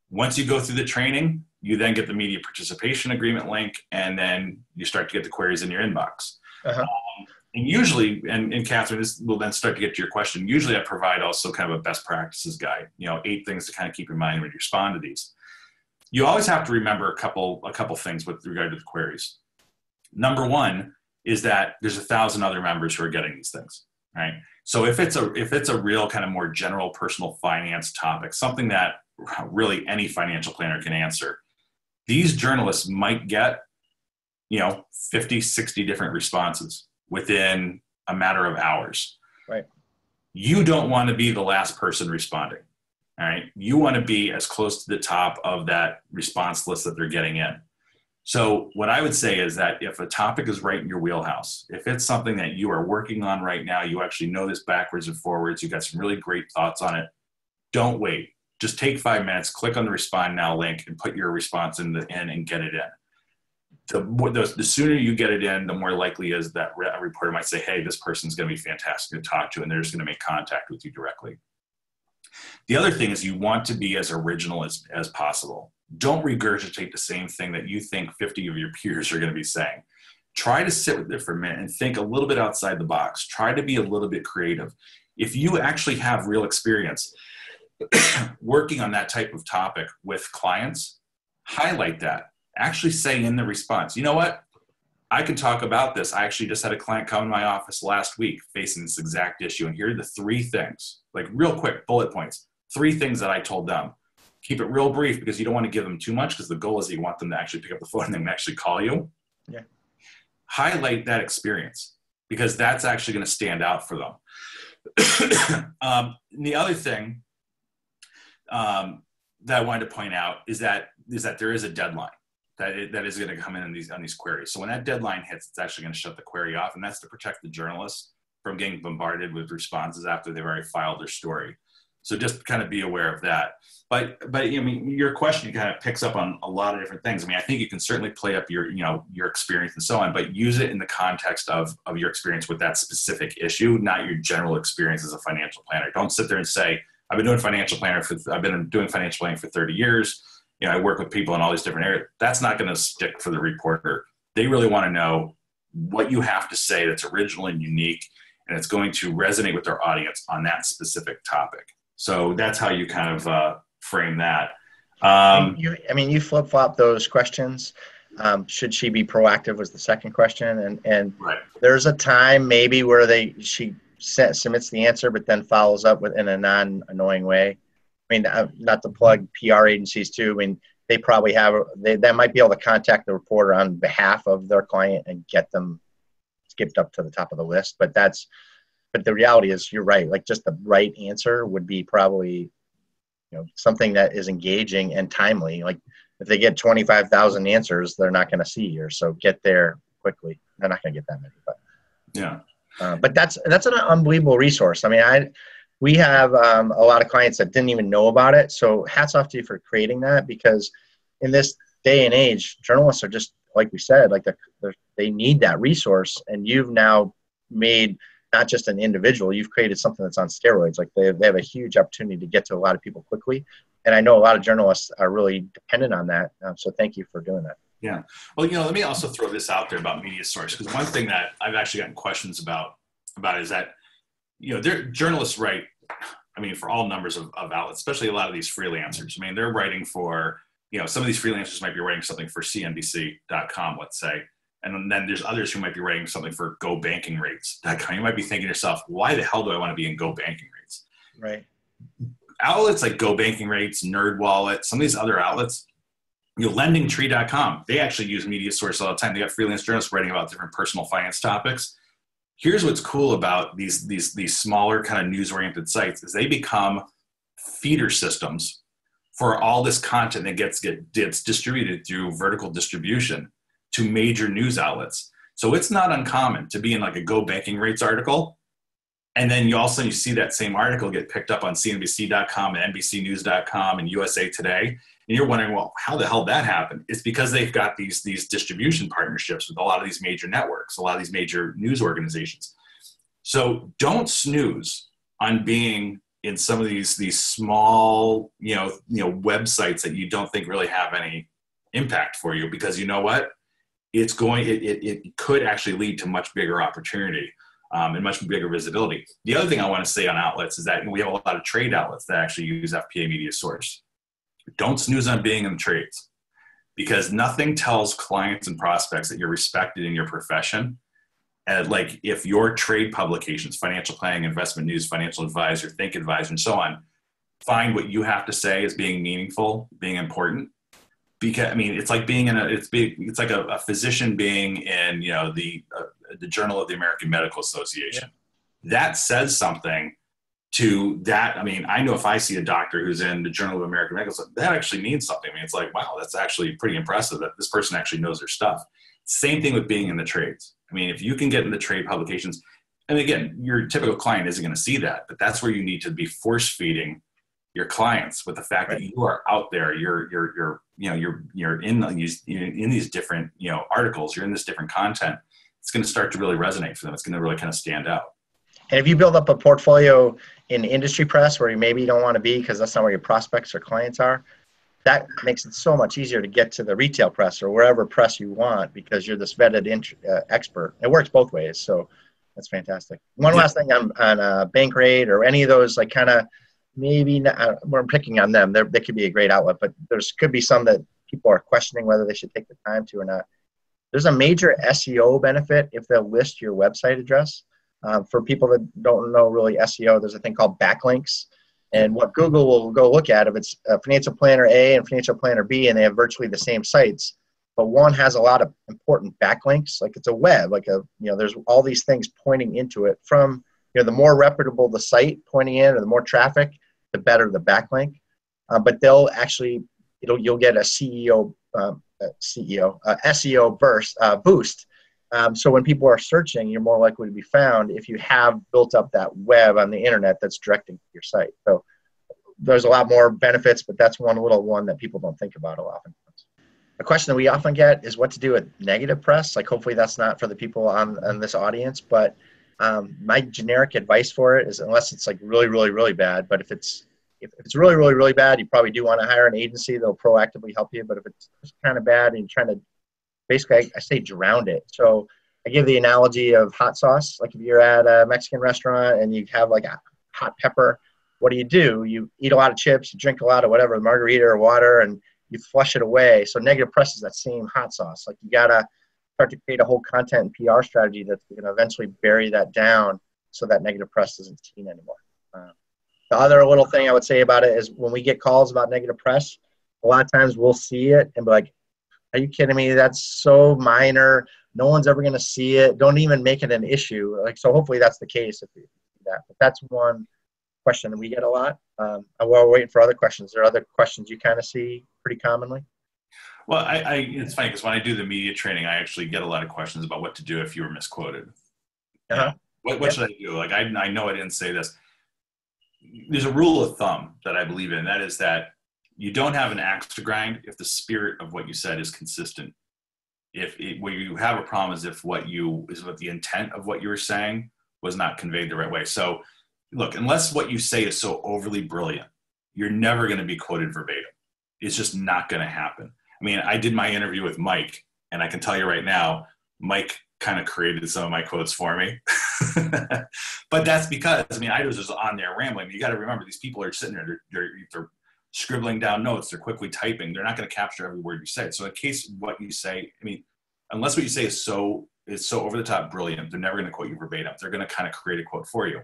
Once you go through the training, you then get the media participation agreement link, and then you start to get the queries in your inbox. And usually, and Catherine, this will then start to get to your question. Usually I provide also kind of a best practices guide, 8 things to kind of keep in mind when you respond to these. You always have to remember a couple things with regard to the queries. Number one is that there's 1,000 other members who are getting these things, right? So if it's a real kind of more general personal finance topic, something that really any financial planner can answer, these journalists might get, 50, 60 different responses within a matter of hours. Right. You don't want to be the last person responding, all right? You want to be as close to the top of that response list that they're getting in. So what I would say is that if a topic is right in your wheelhouse, if it's something that you are working on right now, you actually know this backwards and forwards, you've got some really great thoughts on it, don't wait. Just take 5 minutes, click on the Respond Now link, and put your response in and get it in. The sooner you get it in, the more likely is that a reporter might say, hey, this person's going to be fantastic to talk to, and they're just going to make contact with you directly. The other thing is you want to be as original as possible. Don't regurgitate the same thing that you think 50 of your peers are going to be saying. Try to sit with it for a minute and think a little bit outside the box. Try to be a little bit creative. If you actually have real experience working on that type of topic with clients, highlight that. Actually say in the response, you know what? I can talk about this. I actually just had a client come in my office last week facing this exact issue. And here are the 3 things, like real quick bullet points, 3 things that I told them. Keep it real brief because you don't want to give them too much because the goal is you want them to actually pick up the phone and then actually call you. Yeah. Highlight that experience because that's actually going to stand out for them. The other thing that I wanted to point out is that there is a deadline that is going to come in on these queries. So when that deadline hits, it's actually going to shut the query off, and that's to protect the journalists from getting bombarded with responses after they've already filed their story. So just kind of be aware of that. But your question kind of picks up on a lot of different things. I think you can certainly play up your experience and so on, but use it in the context of your experience with that specific issue, not your general experience as a financial planner. Don't sit there and say, I've been doing financial planning for 30 years. I work with people in all these different areas. That's not going to stick for the reporter. They really want to know what you have to say that's original and unique, and it's going to resonate with their audience on that specific topic. So that's how you kind of frame that. You flip-flop those questions. Should she be proactive was the second question. And right. There's a time maybe where she submits the answer, but then follows up in a non-annoying way. Not to plug PR agencies too. They probably they might be able to contact the reporter on behalf of their client and get them skipped up to the top of the list. But the reality is, you're right. Like, just the right answer would be probably, something that is engaging and timely. Like, if they get 25,000 answers, they're not going to see yours. So get there quickly. They're not going to get that many, but yeah. But that's an unbelievable resource. We have a lot of clients that didn't even know about it. So hats off to you for creating that, because in this day and age, journalists are just, like we said, like they need that resource. And you've now made not just an individual, you've created something that's on steroids. Like they have a huge opportunity to get to a lot of people quickly. And I know a lot of journalists are really dependent on that. So thank you for doing that. Yeah. Well, let me also throw this out there about media source, because one thing that I've actually gotten questions about is that, journalists write I mean, for all numbers of outlets, especially a lot of these freelancers. I mean, they're writing for, some of these freelancers might be writing something for CNBC.com, let's say. And then there's others who might be writing something for GoBankingRates.com. You might be thinking to yourself, why the hell do I want to be in GoBankingRates? Right. Outlets like GoBankingRates, NerdWallet, some of these other outlets, LendingTree.com, they actually use media sources all the time. They got freelance journalists writing about different personal finance topics. Here's what's cool about these smaller kind of news-oriented sites is they become feeder systems for all this content that gets distributed through vertical distribution to major news outlets. So it's not uncommon to be in like a Go Banking Rates article, and then you see that same article get picked up on CNBC.com and NBCnews.com and USA Today, and you're wondering, well, how the hell that happened? It's because they've got these distribution partnerships with a lot of these major networks, a lot of these major news organizations. So don't snooze on being in some of these small, websites that you don't think really have any impact for you, because you know what? It could actually lead to much bigger opportunity and much bigger visibility. The other thing I want to say on outlets is that we have a lot of trade outlets that actually use FPA Media Source. Don't snooze on being in the trades, because nothing tells clients and prospects that you're respected in your profession. And like if your trade publications, financial planning, investment news, financial advisor, think advisor, and so on, find what you have to say as being meaningful, being important. Because it's like being it's like a physician being in the Journal of the American Medical Association. Yeah. That says something to that. I know if I see a doctor who's in the Journal of American Medical Association, that actually means something. It's like, wow, that's actually pretty impressive that this person actually knows their stuff. Same thing with being in the trades. If you can get in the trade publications, and again, your typical client isn't going to see that, but that's where you need to be force feeding your clients with the fact that you are out there, you're in these different, articles, you're in this different content. It's going to start to really resonate for them. It's going to really kind of stand out. And if you build up a portfolio in industry press where you maybe don't want to be because that's not where your prospects or clients are, that makes it so much easier to get to the retail press or wherever press you want, because you're this vetted expert. It works both ways. So that's fantastic. One last thing on Bankrate or any of those, like kind of, maybe not, we're picking on them. They could be a great outlet, but could be some that people are questioning whether they should take the time to or not. There's a major SEO benefit if they'll list your website address. For people that don't know really SEO, there's a thing called backlinks. And what Google will go look at, if it's Financial Planner A and Financial Planner B, and they have virtually the same sites, but one has a lot of important backlinks, like it's a web, there's all these things pointing into it from, the more reputable the site pointing in or the more traffic, the better the backlink. But they'll actually, you'll get a SEO boost. So when people are searching, you're more likely to be found if you have built up that web on the internet that's directing to your site. So there's a lot more benefits, but that's one little one that people don't think about a lot. A question that we often get is what to do with negative press. Like, hopefully that's not for the people on this audience, but my generic advice for it is, unless it's like really, really, really bad, but if it's really, really, really bad, you probably do want to hire an agency that'll proactively help you. But if it's just kind of bad and you're trying to, basically, I say drown it. So I give the analogy of hot sauce. Like if you're at a Mexican restaurant and you have like a hot pepper, what do? You eat a lot of chips, you drink a lot of whatever, margarita or water, and you flush it away. So negative press is that same hot sauce. Like you got to start to create a whole content and PR strategy that's going to eventually bury that down so that negative press isn't seen anymore. The other little thing I would say about it is when we get calls about negative press, a lot of times we'll see it and be like, are you kidding me? That's so minor. No one's ever going to see it. Don't even make it an issue. So hopefully that's the case if we do that. But that's one question that we get a lot. While we're waiting for other questions, there are other questions you kind of see pretty commonly? Well, it's funny because when I do the media training, I actually get a lot of questions about what to do if you were misquoted. Uh-huh. What should I do? Like, I know I didn't say this. There's a rule of thumb that I believe in. That is that you don't have an axe to grind if the spirit of what you said is consistent. Where you have a problem is what the intent of what you were saying was not conveyed the right way. So look, unless what you say is so overly brilliant, you're never going to be quoted verbatim. It's just not going to happen. I mean, I did my interview with Mike, and I can tell you right now, Mike kind of created some of my quotes for me. But that's because, I mean, I was just on there rambling. You got to remember, these people are sitting there, they're scribbling down notes, they're quickly typing. They're not going to capture every word you say. So in case what you say, I mean, unless what you say is so over the top brilliant, they're never going to quote you verbatim. They're going to kind of create a quote for you.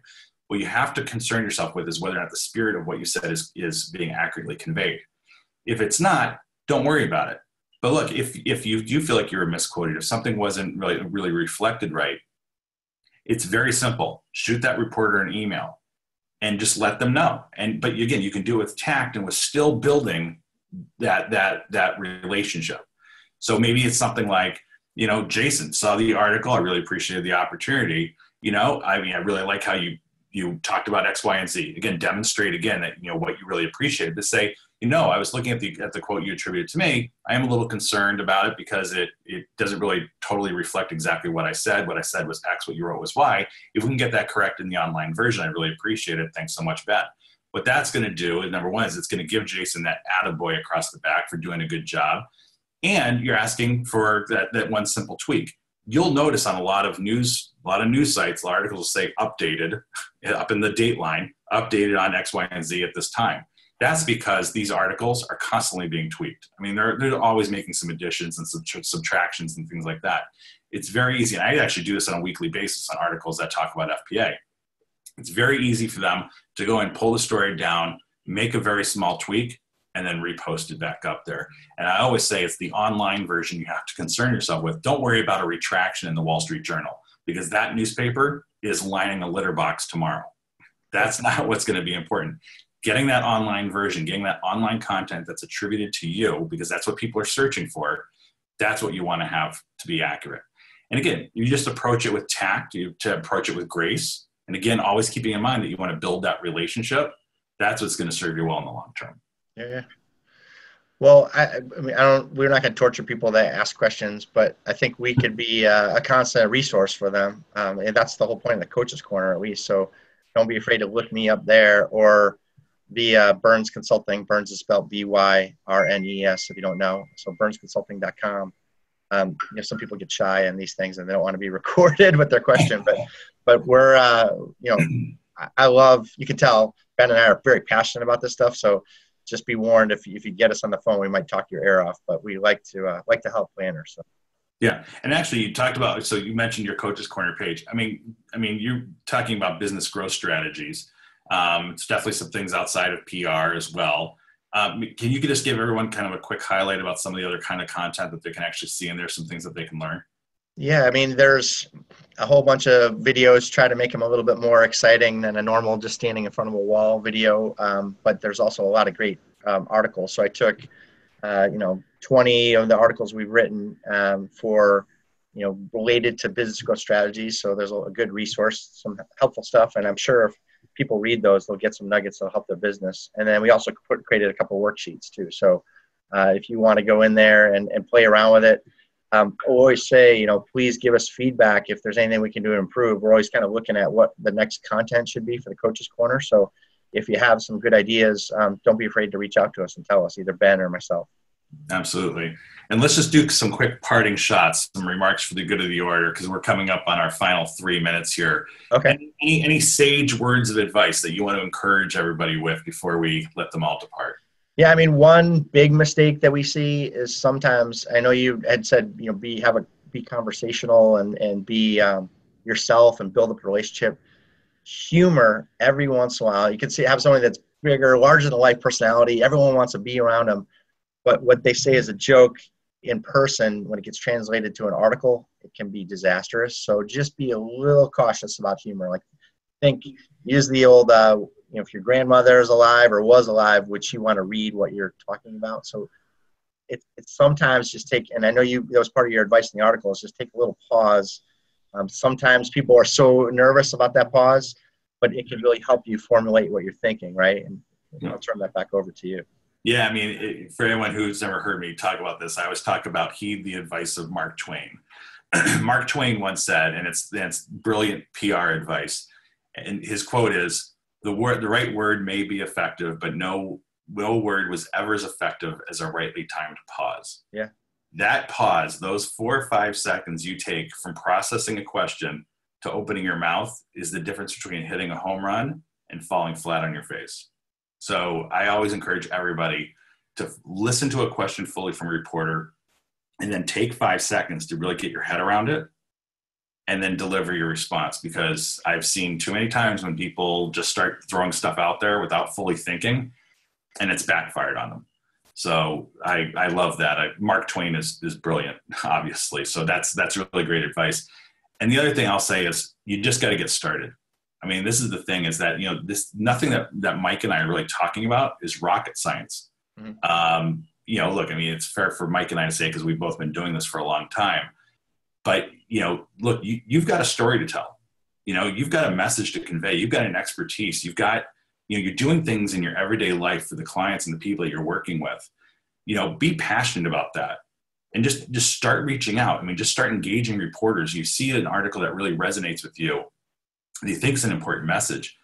What you have to concern yourself with is whether or not the spirit of what you said is being accurately conveyed. If it's not, don't worry about it. But look, if you do feel like you were misquoted, if something wasn't really reflected right, it's very simple. Shoot that reporter an email and just let them know. But again, you can do it with tact and with still building that relationship. So maybe it's something like, you know, Jason, saw the article. I really appreciated the opportunity. You know, I mean, I really like how you talked about X, Y, and Z. Again, demonstrate again that, you know, what you really appreciated. To say, you know, I was looking at the quote you attributed to me. I am a little concerned about it because it doesn't really totally reflect exactly what I said. What I said was X, what you wrote was Y. If we can get that correct in the online version, I really appreciate it. Thanks so much, Ben. What that's going to do, number one, is it's going to give Jason that attaboy across the back for doing a good job. And you're asking for that one simple tweak. You'll notice on a lot of news sites, articles will say updated up in the date line, updated on X, Y, and Z at this time. That's because these articles are constantly being tweaked. I mean, they're always making some additions and subtractions and things like that. It's very easy. And I actually do this on a weekly basis on articles that talk about FPA. It's very easy for them to go and pull the story down, make a very small tweak, and then repost it back up there. And I always say it's the online version you have to concern yourself with. Don't worry about a retraction in the Wall Street Journal, because that newspaper is lining a litter box tomorrow. That's not what's going to be important. Getting that online version, getting that online content that's attributed to you, because that's what people are searching for, that's what you want to have to be accurate. And again, you just approach it with tact, to approach it with grace. And again, always keeping in mind that you want to build that relationship. That's what's going to serve you well in the long term. Yeah. Well, I mean, we're not going to torture people that ask questions, but I think we could be a constant resource for them. And that's the whole point of the Coaches Corner, at least. So don't be afraid to look me up there, or the Byrnes Consulting. Byrnes is spelled Byrnes, if you don't know. So byrnesconsulting.com. You know, some people get shy in these things and they don't want to be recorded with their question, but we're, you know, I love, you can tell Ben and I are very passionate about this stuff. So just be warned, if you get us on the phone, we might talk your ear off, but we like to help planners. So. Yeah. And actually you talked about, so you mentioned your Coaches Corner page. I mean, you're talking about business growth strategies. It's definitely some things outside of PR as well. Can you just give everyone kind of a quick highlight about some of the other kind of content that they can actually see in there, some things that they can learn? Yeah, I mean, there's a whole bunch of videos, try to make them a little bit more exciting than a normal just standing in front of a wall video. But there's also a lot of great articles. So I took, 20 of the articles we've written for, related to business growth strategies. So there's a good resource, some helpful stuff. And I'm sure if people read those, they'll get some nuggets that'll help their business. And then we also created a couple of worksheets too. So if you want to go in there and play around with it, I always say, please give us feedback if there's anything we can do to improve. We're always kind of looking at what the next content should be for the Coaches Corner. So if you have some good ideas, don't be afraid to reach out to us and tell us, either Ben or myself. Absolutely. And let's just do some quick parting shots, some remarks for the good of the order, because we're coming up on our final 3 minutes here. Okay. Any sage words of advice that you want to encourage everybody with before we let them all depart? Yeah, I mean, one big mistake that we see is sometimes, I know you had said, be conversational and be yourself and build up a relationship. Humor every once in a while. You can have somebody that's bigger, larger than life personality. Everyone wants to be around them. But what they say is a joke in person, when it gets translated to an article, it can be disastrous. So just be a little cautious about humor. Use the old, if your grandmother is alive or was alive, would she want to read what you're talking about? So it's sometimes just take, and I know that was part of your advice in the article, is just take a little pause. Sometimes people are so nervous about that pause, but it can really help you formulate what you're thinking, right? And I'll turn that back over to you. Yeah, I mean, for anyone who's never heard me talk about this, I always talk about heed the advice of Mark Twain. Mark Twain once said, and it's brilliant PR advice, and his quote is, the right word may be effective, but no word was ever as effective as a rightly timed pause. Yeah. that pause, those 4 or 5 seconds you take from processing a question to opening your mouth is the difference between hitting a home run and falling flat on your face. So I always encourage everybody to listen to a question fully from a reporter and then take 5 seconds to really get your head around it and then deliver your response, because I've seen too many times when people just start throwing stuff out there without fully thinking, and it's backfired on them. So I love that. Mark Twain is brilliant, obviously. So that's really great advice. And the other thing I'll say is you just got to get started. I mean, this is the thing, is that, nothing that Mike and I are really talking about is rocket science. Mm-hmm. Look, I mean, it's fair for Mike and I to say, because we've both been doing this for a long time. But, look, you've got a story to tell. You've got a message to convey. You've got an expertise. You've got, you're doing things in your everyday life for the clients and the people that you're working with. Be passionate about that. And just start reaching out. I mean, just start engaging reporters. You see an article that really resonates with you, and you think it's an important message.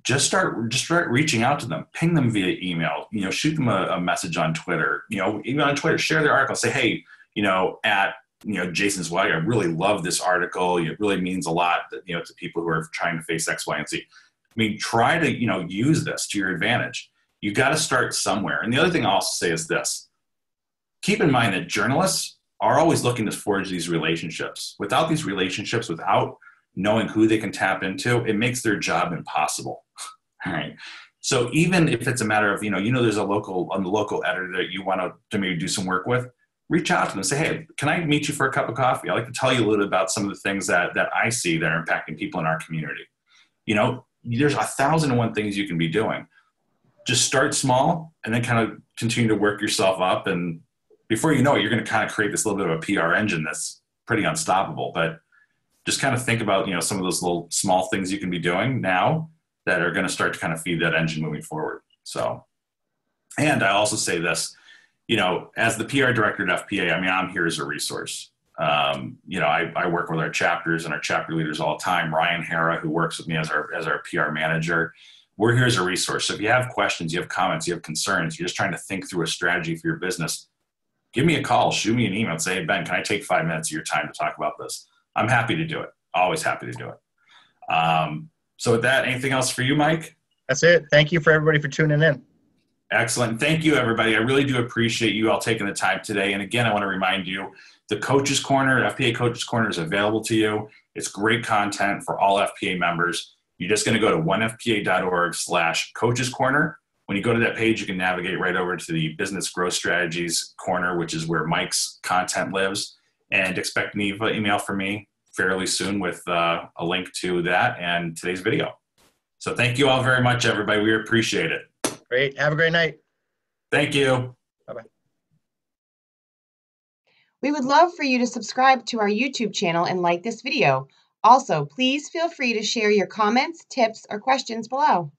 Just start reaching out to them. Ping them via email. Shoot them a message on Twitter. Even on Twitter, share their article. Say, hey, at Jason's Way, I really love this article. It really means a lot that, to people who are trying to face X, Y, and Z. I mean, try to use this to your advantage. You got to start somewhere. And the other thing I'll also say is this. Keep in mind that journalists are always looking to forge these relationships. Without these relationships, without knowing who they can tap into, it makes their job impossible. All right. So even if it's a matter of, there's a local editor that you want to maybe do some work with, reach out to them and say, hey, can I meet you for a cup of coffee? I'd like to tell you a little bit about some of the things that I see that are impacting people in our community. There's 1,001 things you can be doing. Just start small and then kind of continue to work yourself up. And before you know it, you're going to kind of create this little bit of a PR engine that's pretty unstoppable. But just kind of think about, some of those little small things you can be doing now that are going to start to kind of feed that engine moving forward. So, and I also say this, as the PR director at FPA, I mean, I'm here as a resource. I work with our chapters and our chapter leaders all the time. Ryan Hara, who works with me as our PR manager, we're here as a resource. So if you have questions, you have comments, you have concerns, you're just trying to think through a strategy for your business, give me a call, shoot me an email, and say, hey, Ben, can I take 5 minutes of your time to talk about this? I'm happy to do it. Always happy to do it. So with that, anything else for you, Mike? That's it. Thank you for everybody for tuning in. Excellent. Thank you, everybody. I really do appreciate you all taking the time today. And again, I want to remind you, the Coaches Corner, FPA Coaches Corner, is available to you. It's great content for all FPA members. You're just going to go to onefpa.org/Coaches Corner. When you go to that page, you can navigate right over to the Business Growth Strategies corner, which is where Mike's content lives. And expect an email from me fairly soon with a link to that and today's video. So thank you all very much, everybody. We appreciate it. Great. Have a great night. Thank you. Bye-bye. We would love for you to subscribe to our YouTube channel and like this video. Also, please feel free to share your comments, tips, or questions below.